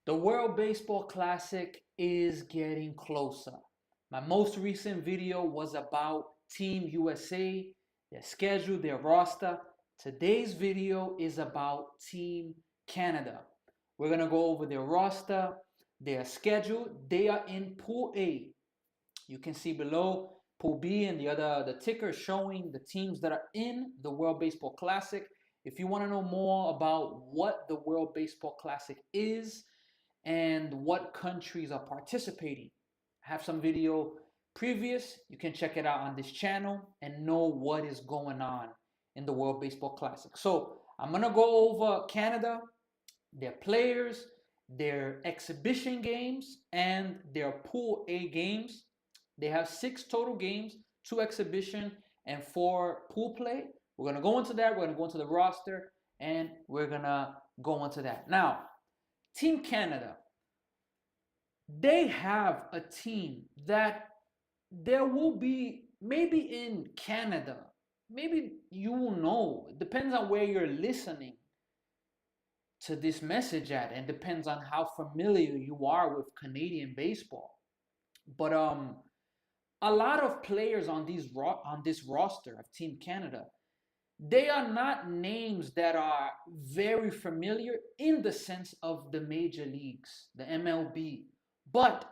The World Baseball Classic is getting closer. My most recent video was about Team USA, their schedule, their roster. Today's video is about Team Canada. We're going to go over their roster, their schedule. They are in Pool A. You can see below Pool B and the ticker showing the teams that are in the World Baseball Classic. If you want to know more about what the World Baseball Classic is, and what countries are participating. I have some video previous. You can check it out on this channel and know what is going on in the World Baseball Classic. So I'm going to go over Canada, their players, their exhibition games, and their Pool A games. They have 6 total games, 2 exhibition, and 4 pool play. We're going to go into that. We're going to go into the roster, and we're going to go into that. Now, Team Canada, they have a team that there will be, maybe in Canada, maybe you will know, it depends on where you're listening to this message at, and depends on how familiar you are with Canadian baseball. But a lot of players on this roster of Team Canada, they are not names that are very familiar in the sense of the major leagues, the MLB. But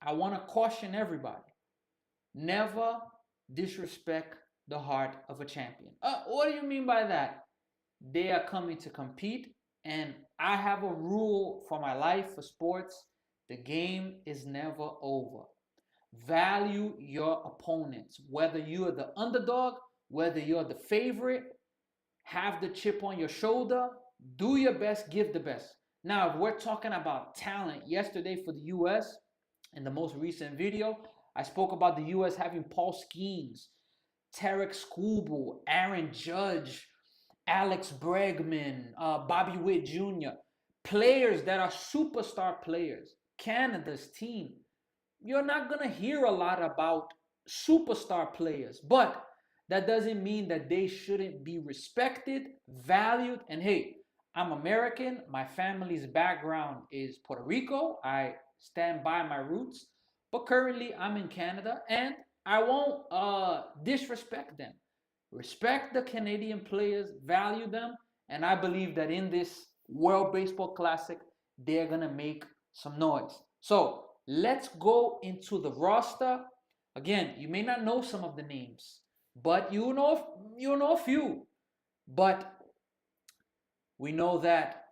I want to caution everybody, never disrespect the heart of a champion. What do you mean by that? They are coming to compete, and I have a rule for my life, for sports. The game is never over. Value your opponents, whether you are the underdog, whether you're the favorite. Have the chip on your shoulder, do your best, give the best. Now, if we're talking about talent, yesterday for the US, in the most recent video, I spoke about the US having Paul Skeens, Tarek Skubal, Aaron Judge, Alex Bregman, Bobby Witt Jr., players that are superstar players. Canada's team, you're not going to hear a lot about superstar players, but that doesn't mean that they shouldn't be respected, valued, and hey, I'm American. My family's background is Puerto Rico. I stand by my roots, but currently I'm in Canada, and I won't disrespect them. Respect the Canadian players, value them, and I believe that in this World Baseball Classic, they're gonna make some noise. So let's go into the roster. Again, you may not know some of the names, but you know a few. But we know that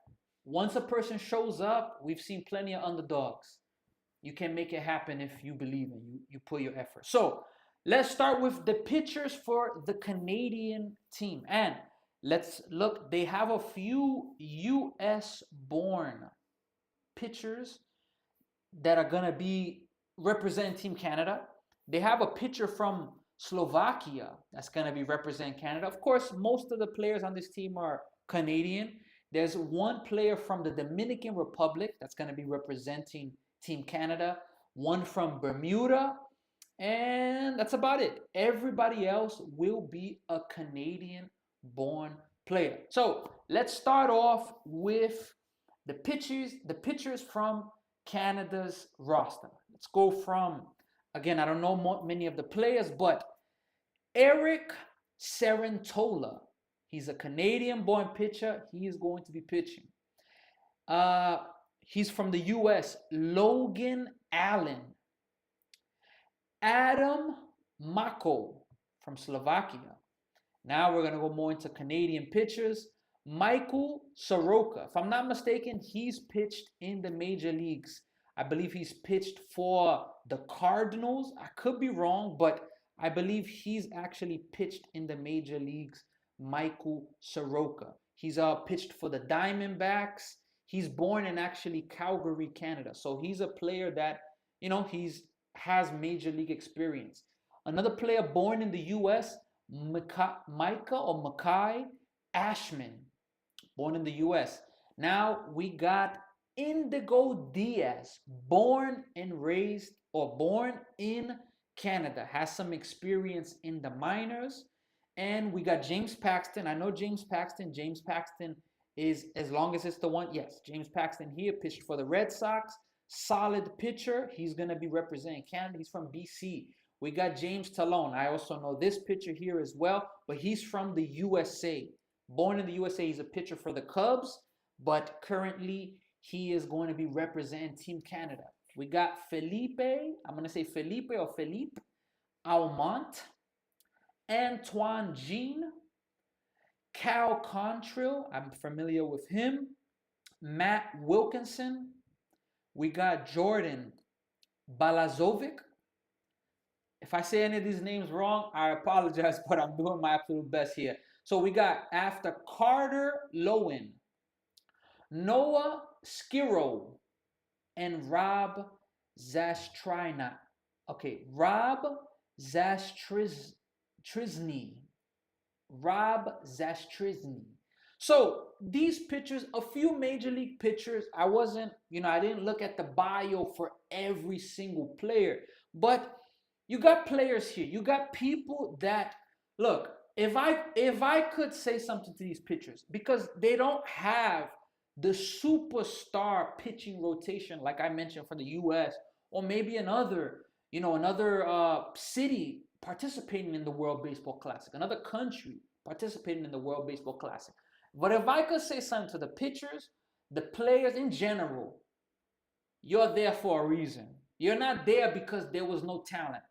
once a person shows up, we've seen plenty of underdogs. You can make it happen if you believe and you put your effort. So let's start with the pitchers for the Canadian team. And let's look, they have a few US born pitchers that are going to be representing Team Canada. They have a pitcher from Slovakia that's going to be representing Canada. Of course, most of the players on this team are Canadian. There's one player from the Dominican Republic that's going to be representing Team Canada, one from Bermuda, and that's about it. Everybody else will be a Canadian born player. So let's start off with the pitchers from Canada's roster. Let's go from, again, I don't know many of the players, but Eric Cerantola. He's a Canadian-born pitcher. He is going to be pitching. He's from the U.S. Logan Allen. Adam Mako from Slovakia. Now we're going to go more into Canadian pitchers. Michael Soroka. If I'm not mistaken, he's pitched in the major leagues. I believe he's pitched for the Cardinals. I could be wrong, but I believe he's actually pitched in the major leagues. Michael Soroka. He's pitched for the Diamondbacks. He's born in actually Calgary, Canada. So he's a player that, has major league experience. Another player born in the U.S., Makai Ashman, born in the U.S. Now we got Indigo Diaz, born and raised, or born in Canada, has some experience in the minors. And we got James Paxton. I know James Paxton. James Paxton is, as long as it's the one, yes, James Paxton here, pitched for the Red Sox. Solid pitcher. He's going to be representing Canada. He's from BC. We got James Talone. I also know this pitcher here as well, but he's from the USA. Born in the USA, he's a pitcher for the Cubs, but currently he is going to be representing Team Canada. We got Felipe, I'm going to say Felipe or Philippe Almont, Antoine Jean, Cal Contrail, I'm familiar with him, Matt Wilkinson. We got Jordan Balazovic. If I say any of these names wrong, I apologize, but I'm doing my absolute best here. So we got, after Carter Lowen, Noah Skiro, and Rob Zastrina. Okay, Rob Zastrizny. Rob Zastrizny. So these pitchers, a few major league pitchers, I didn't look at the bio for every single player, but you got players here. You got people that, look, if I could say something to these pitchers, because they don't have the superstar pitching rotation like I mentioned for the US, or maybe another city participating in the World Baseball Classic, another country participating in the World Baseball Classic. But if I could say something to the pitchers, the players in general, you're there for a reason. You're not there because there was no talent.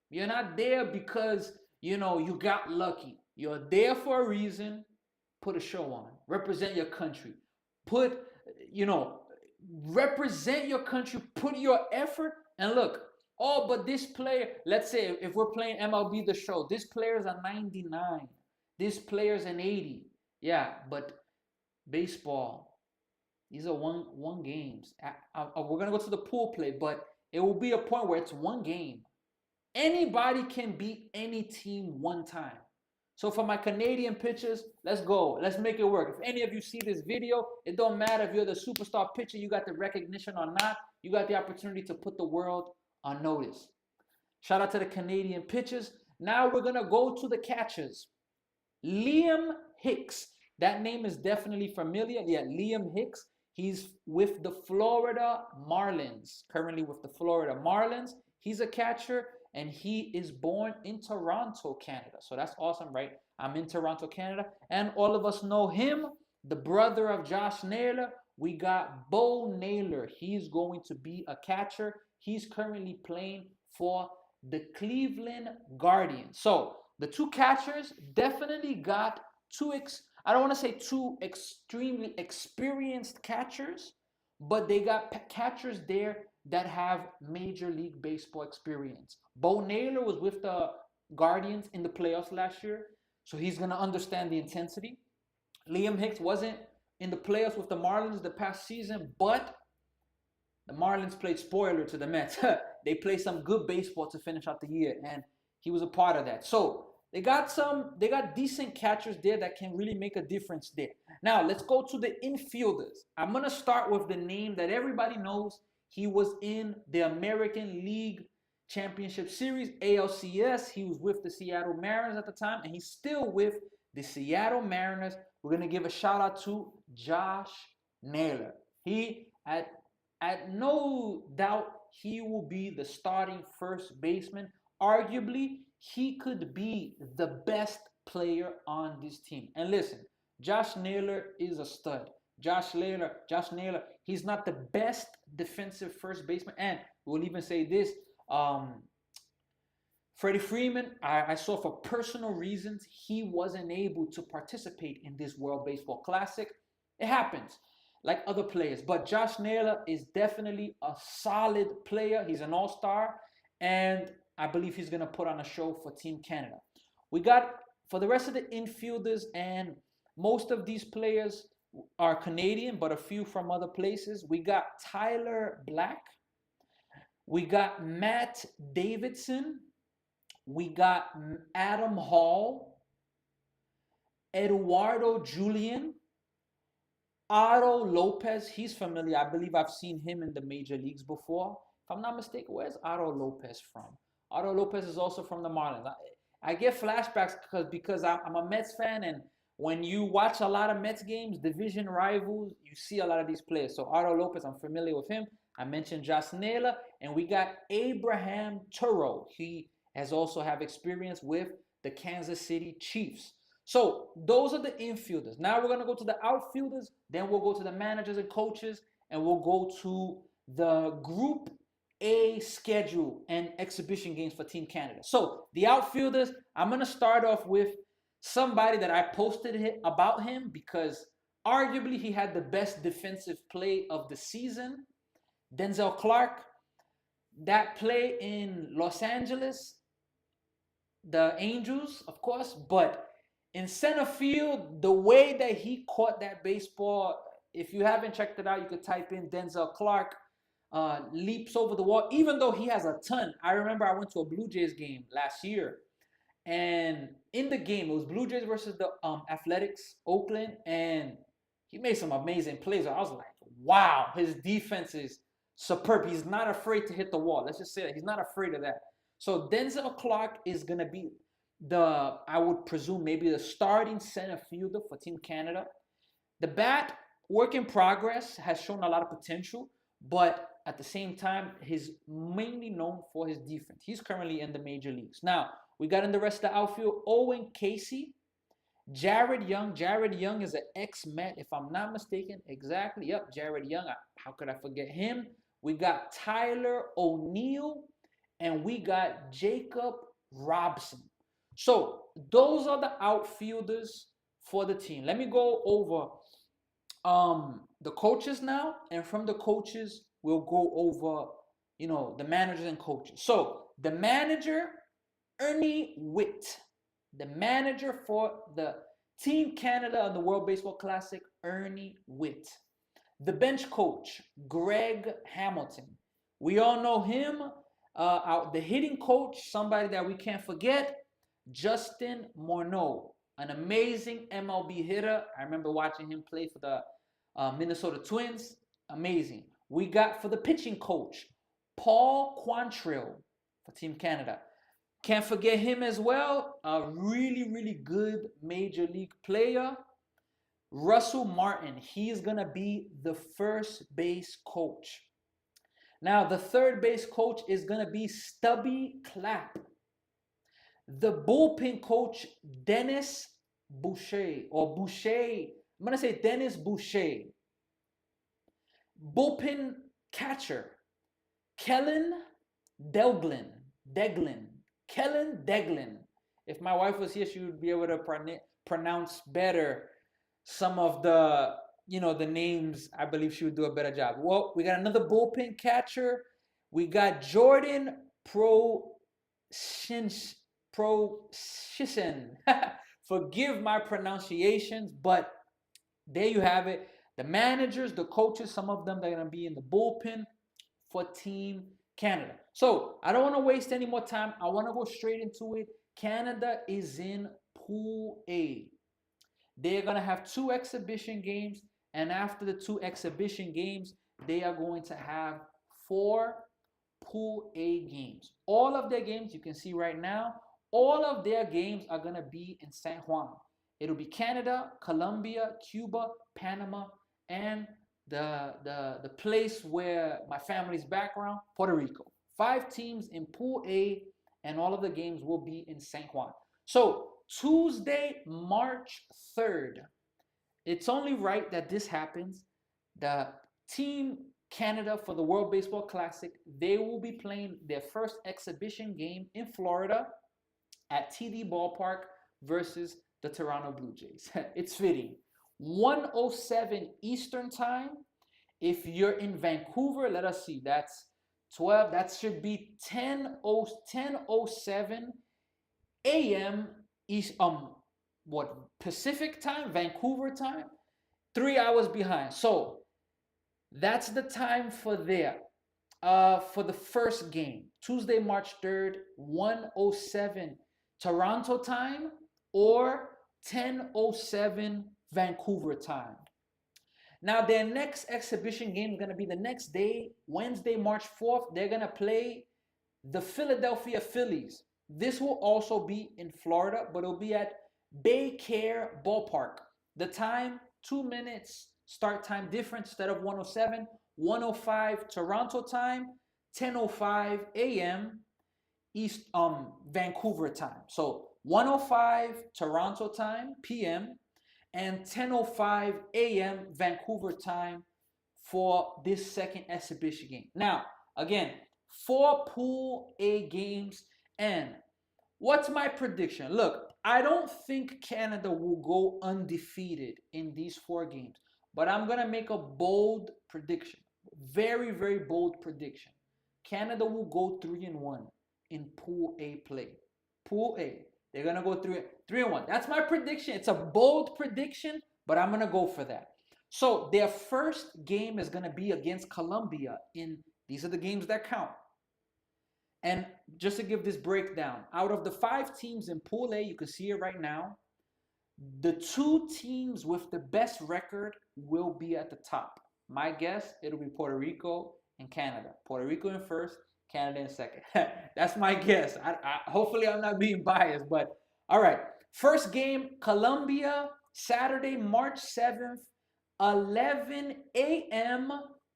You're not there because, you got lucky. You're there for a reason. Put a show on. Represent your country. Represent your country. Put your effort. And look, but this player, let's say if we're playing MLB The Show, this player's a 99. This player's an 80. Yeah, but baseball, these are one games. We're going to go to the pool play, but it will be a point where it's one game. Anybody can beat any team one time. So for my Canadian pitchers, let's go. Let's make it work. If any of you see this video, it don't matter if you're the superstar pitcher, you got the recognition or not. You got the opportunity to put the world on notice. Shout out to the Canadian pitchers. Now we're going to go to the catchers. Liam Hicks. That name is definitely familiar. Yeah, Liam Hicks. He's with the Florida Marlins. Currently with the Florida Marlins. He's a catcher. And he is born in Toronto, Canada. So that's awesome, right? I'm in Toronto, Canada. And all of us know him, the brother of Josh Naylor. We got Bo Naylor. He's going to be a catcher. He's currently playing for the Cleveland Guardians. So the two catchers definitely got I don't want to say two extremely experienced catchers, but they got catchers there that have Major League Baseball experience. Bo Naylor was with the Guardians in the playoffs last year, so he's going to understand the intensity. Liam Hicks wasn't in the playoffs with the Marlins the past season, but the Marlins played spoiler to the Mets. They played some good baseball to finish out the year, and he was a part of that. So they got decent catchers there that can really make a difference there. Now, let's go to the infielders. I'm going to start with the name that everybody knows. He was in the American League Championship Series, ALCS. He was with the Seattle Mariners at the time, and he's still with the Seattle Mariners. We're going to give a shout out to Josh Naylor. He, at no doubt, he will be the starting first baseman. Arguably, he could be the best player on this team. And listen, Josh Naylor is a stud. Josh Naylor, he's not the best defensive first baseman. And we'll even say this, Freddie Freeman, I saw for personal reasons, he wasn't able to participate in this World Baseball Classic. It happens, like other players. But Josh Naylor is definitely a solid player. He's an all-star. And I believe he's going to put on a show for Team Canada. We got, for the rest of the infielders, and most of these players are Canadian, but a few from other places. We got Tyler Black. We got Matt Davidson. We got Adam Hall. Eduardo Julian. Otto Lopez. He's familiar. I believe I've seen him in the major leagues before. If I'm not mistaken, where's Otto Lopez from? Otto Lopez is also from the Marlins. I get flashbacks because I'm a Mets fan, and when you watch a lot of Mets games, division rivals, you see a lot of these players. So Arlo Lopez, I'm familiar with him. I mentioned Josh Naylor, and we got Abraham Turo. He has also have experience with the Kansas City Chiefs. So those are the infielders. Now we're gonna go to the outfielders. Then we'll go to the managers and coaches, and we'll go to the Group A schedule and exhibition games for Team Canada. So the outfielders, I'm gonna start off with somebody that I posted about him because arguably he had the best defensive play of the season. Denzel Clark, that play in Los Angeles, the Angels, of course, but in center field, the way that he caught that baseball, if you haven't checked it out, you could type in Denzel Clark leaps over the wall, even though he has a ton. I remember I went to a Blue Jays game last year, and in the game, it was Blue Jays versus the Athletics, Oakland, and he made some amazing plays. I was like, wow, his defense is superb. He's not afraid to hit the wall. Let's just say that. He's not afraid of that. So Denzel Clark is going to be I would presume, maybe the starting center fielder for Team Canada. The bat, work in progress, has shown a lot of potential, but at the same time, he's mainly known for his defense. He's currently in the major leagues. Now, we got in the rest of the outfield, Owen Casey, Jared Young. Jared Young is an ex-Met, if I'm not mistaken. Exactly. Yep, Jared Young. How could I forget him? We got Tyler O'Neill, and we got Jacob Robson. So those are the outfielders for the team. Let me go over the coaches now, and from the coaches, we'll go over, the managers and coaches. So the manager, Ernie Witt. The manager for the Team Canada and the World Baseball Classic, Ernie Witt. The bench coach, Greg Hamilton. We all know him. The hitting coach, somebody that we can't forget, Justin Morneau, an amazing MLB hitter. I remember watching him play for the Minnesota Twins. Amazing. We got for the pitching coach, Paul Quantrill for Team Canada. Can't forget him as well. A really, really good major league player, Russell Martin. He is going to be the first base coach. Now, the third base coach is going to be Stubby Clapp. The bullpen coach, Dennis Boucher, or Boucher. I'm going to say Dennis Boucher. Bullpen catcher, Kellen Deglin. Kellen Deglin. If my wife was here, she would be able to pronounce better some of the, the names. I believe she would do a better job. Well, we got another bullpen catcher. We got Jordan Proshishin. Forgive my pronunciations, but there you have it. The managers, the coaches, some of them, they're going to be in the bullpen for Team Canada. So I don't want to waste any more time. I want to go straight into it. Canada is in Pool A. They're going to have 2 exhibition games, and after the 2 exhibition games, they are going to have 4 Pool A games. All of their games, you can see right now, all of their games are going to be in San Juan. It'll be Canada, Colombia, Cuba, Panama, and the place where my family's background, Puerto Rico. 5 teams in Pool A, and all of the games will be in San Juan. So Tuesday, March 3rd, it's only right that this happens. The Team Canada for the World Baseball Classic, they will be playing their first exhibition game in Florida at TD Ballpark versus the Toronto Blue Jays. It's fitting. 1:07 Eastern Time. If you're in Vancouver, let us see. That's 12. That should be 10:07 a.m. East. Pacific time, Vancouver time. 3 hours behind. So that's the time for there. For the first game, Tuesday, March 3rd, 1:07 Toronto time, or 10:07 Vancouver time. Now, their next exhibition game is going to be the next day, Wednesday, March 4th. They're going to play the Philadelphia Phillies. This will also be in Florida, but it'll be at Baycare Ballpark. The time, 2 minutes. Start time difference instead of 107, 105 Toronto time, 10:05 a.m. East Vancouver time. So 1:05 Toronto time p.m. and 10:05 a.m. Vancouver time for this second exhibition game. Now, again, 4 Pool A games, and what's my prediction? Look, I don't think Canada will go undefeated in these 4 games, but I'm going to make a bold prediction. Very, very bold prediction. Canada will go 3-1 in Pool A play. Pool A. They're going to go 3-1. That's my prediction. It's a bold prediction, but I'm going to go for that. So their first game is going to be against Colombia. These are the games that count. And just to give this breakdown, out of the 5 teams in Pool A, you can see it right now, the 2 teams with the best record will be at the top. My guess, it'll be Puerto Rico and Canada. Puerto Rico in first, Canada in second. That's my guess. Hopefully I'm not being biased, but all right. First game, Colombia, Saturday, March 7th, 11 a.m.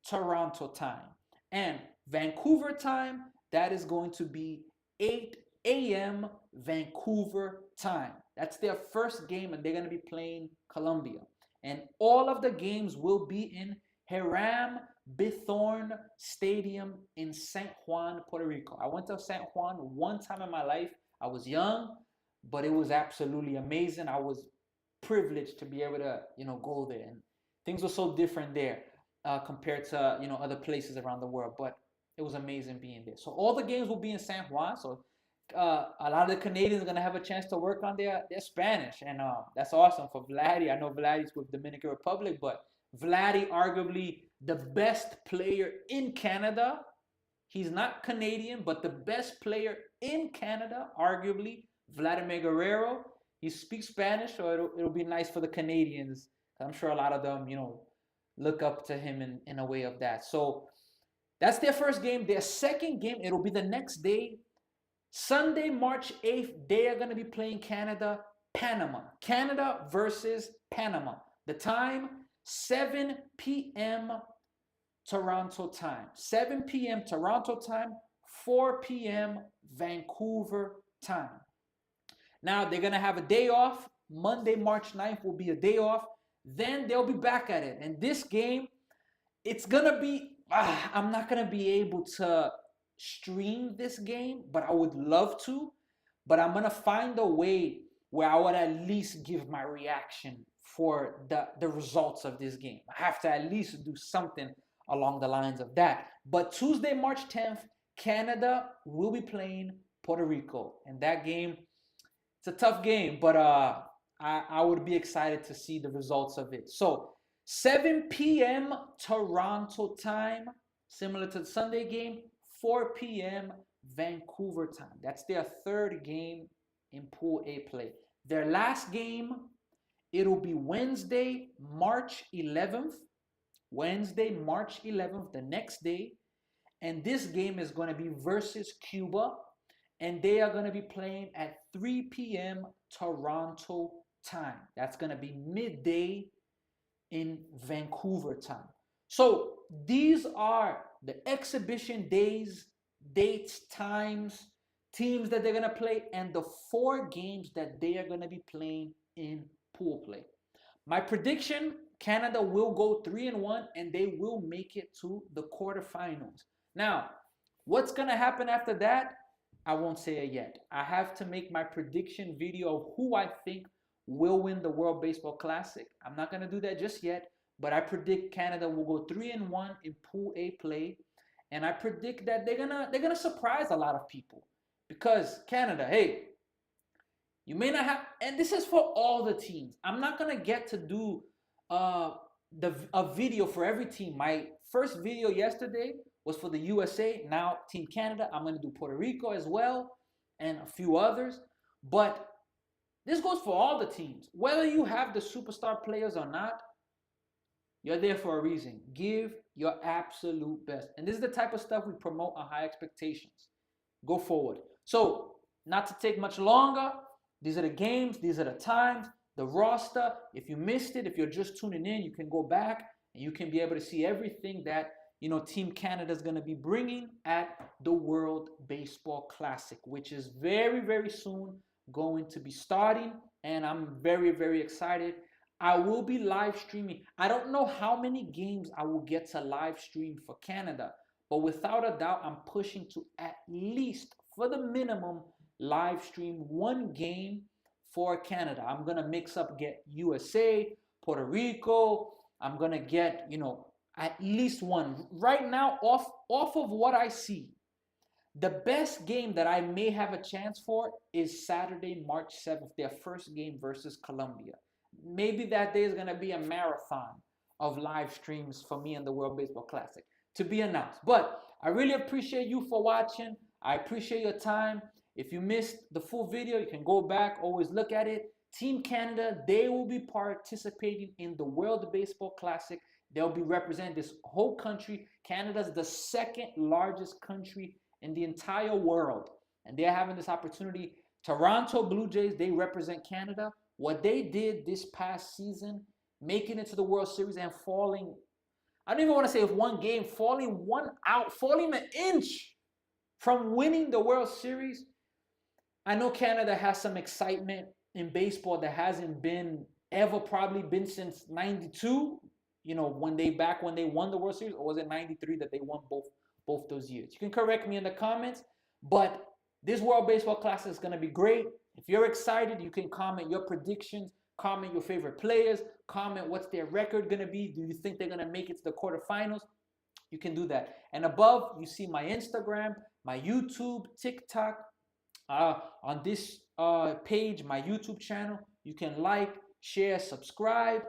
Toronto time. And Vancouver time, that is going to be 8 a.m. Vancouver time. That's their first game, and they're going to be playing Colombia. And all of the games will be in Hiram Bithorn Stadium in San Juan, Puerto Rico. I went to San Juan one time in my life. I was young, but it was absolutely amazing. I was privileged to be able to, go there. And things were so different there compared to, other places around the world. But it was amazing being there. So all the games will be in San Juan. So a lot of the Canadians are going to have a chance to work on their Spanish. And that's awesome for Vladdy. I know Vladdy's with Dominican Republic, but Vladdy, arguably the best player in Canada. He's not Canadian, but the best player in Canada, arguably, Vladimir Guerrero. He speaks Spanish, so it'll be nice for the Canadians. I'm sure a lot of them, look up to him in a way of that. So that's their first game. Their second game, it'll be the next day. Sunday, March 8th, they are going to be playing Canada, Panama. Canada versus Panama. The time, 7 p.m. Toronto time. 7 p.m. Toronto time, 4 p.m. Vancouver time. Now, they're going to have a day off. Monday, March 9th will be a day off. Then they'll be back at it. And this game, it's going to be, I'm not going to be able to stream this game, but I would love to. But I'm going to find a way where I would at least give my reaction for the results of this game. I have to at least do something along the lines of that. But Tuesday, March 10th, Canada will be playing Puerto Rico. And that game, it's a tough game, but I would be excited to see the results of it. So 7 p.m. Toronto time, similar to the Sunday game, 4 p.m. Vancouver time. That's their third game in Pool A play. Their last game, it'll be Wednesday, March 11th. Wednesday, March 11th, the next day. And this game is going to be versus Cuba. And they are going to be playing at 3 p.m. Toronto time. That's going to be midday in Vancouver time. So these are the exhibition days, dates, times, teams that they're going to play, and the 4 games that they are going to be playing in pool play. My prediction, Canada will go 3-1 and they will make it to the quarterfinals. Now, what's going to happen after that? I won't say it yet. I have to make my prediction video of who I think will win the World Baseball Classic. I'm not going to do that just yet, but I predict Canada will go 3-1 in Pool A play, and I predict that they're gonna surprise a lot of people, because Canada, hey, you may not have, and this is for all the teams. I'm not gonna get to do a video for every team. My first video yesterday was for the USA. Now Team Canada. I'm gonna do Puerto Rico as well, and a few others, but this goes for all the teams. Whether you have the superstar players or not, you're there for a reason. Give your absolute best. And this is the type of stuff we promote on High Expectations. Go forward. So, not to take much longer, These are the games, these are the times, the roster. If you missed it, if you're just tuning in, you can go back and you can be able to see everything that Team Canada is going to be bringing at the World Baseball Classic, which is very, very soon going to be starting, and I'm very, very excited. I will be live streaming. I don't know how many games I will get to live stream for Canada, but without a doubt, I'm pushing to at least, for the minimum, live stream one game for Canada. I'm going to mix up, get USA, Puerto Rico. I'm going to get, at least one. Right now, off of what I see, the best game that I may have a chance for is Saturday, March 7th, their first game versus Colombia. Maybe that day is going to be a marathon of live streams for me in the World Baseball Classic to be announced. But I really appreciate you for watching. I appreciate your time. If you missed the full video, you can go back, always look at it. Team Canada, they will be participating in the World Baseball Classic. They'll be representing this whole country. Canada's the second largest country in the entire world, and they're having this opportunity. Toronto Blue Jays, they represent Canada. What they did this past season, making it to the World Series and falling, I don't even want to say one game, falling one out, falling an inch from winning the World Series. I know Canada has some excitement in baseball that hasn't been ever probably been since 92, when they won the World Series, or was it 93 that they won both those years? You can correct me in the comments, but this World Baseball Classic is going to be great. If you're excited, you can comment your predictions, comment your favorite players, comment what's their record going to be. Do you think they're going to make it to the quarterfinals? You can do that. And above, you see my Instagram, my YouTube, TikTok. On this page, my YouTube channel, you can like, share, subscribe.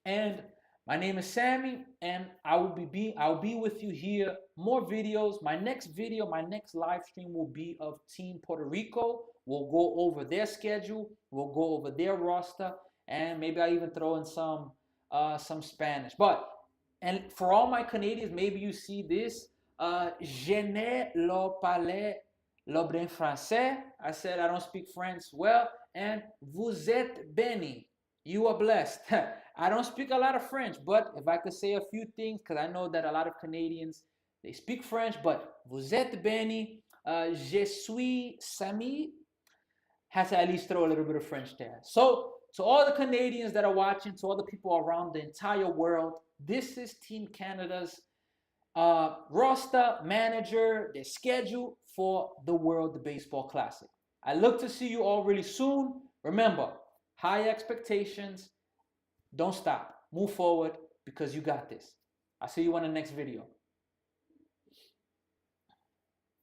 And my name is Sammy, and I'll be with you here. More videos. My next video, my next live stream will be of Team Puerto Rico. We'll go over their schedule. We'll go over their roster, and maybe I even throw in some Spanish. And for all my Canadians, maybe you see this. Je ne le parle le bien français. I said I don't speak French well. And vous êtes béni. You are blessed. I don't speak a lot of French, but if I could say a few things, because I know that a lot of Canadians, they speak French, but vous êtes béni. Je suis Sami. Has to at least throw a little bit of French there. So, to all the Canadians that are watching, to all the people around the entire world, this is Team Canada's roster, manager, their schedule for the World Baseball Classic. I look to see you all really soon. Remember, high expectations. Don't stop. Move forward because you got this. I'll see you on the next video.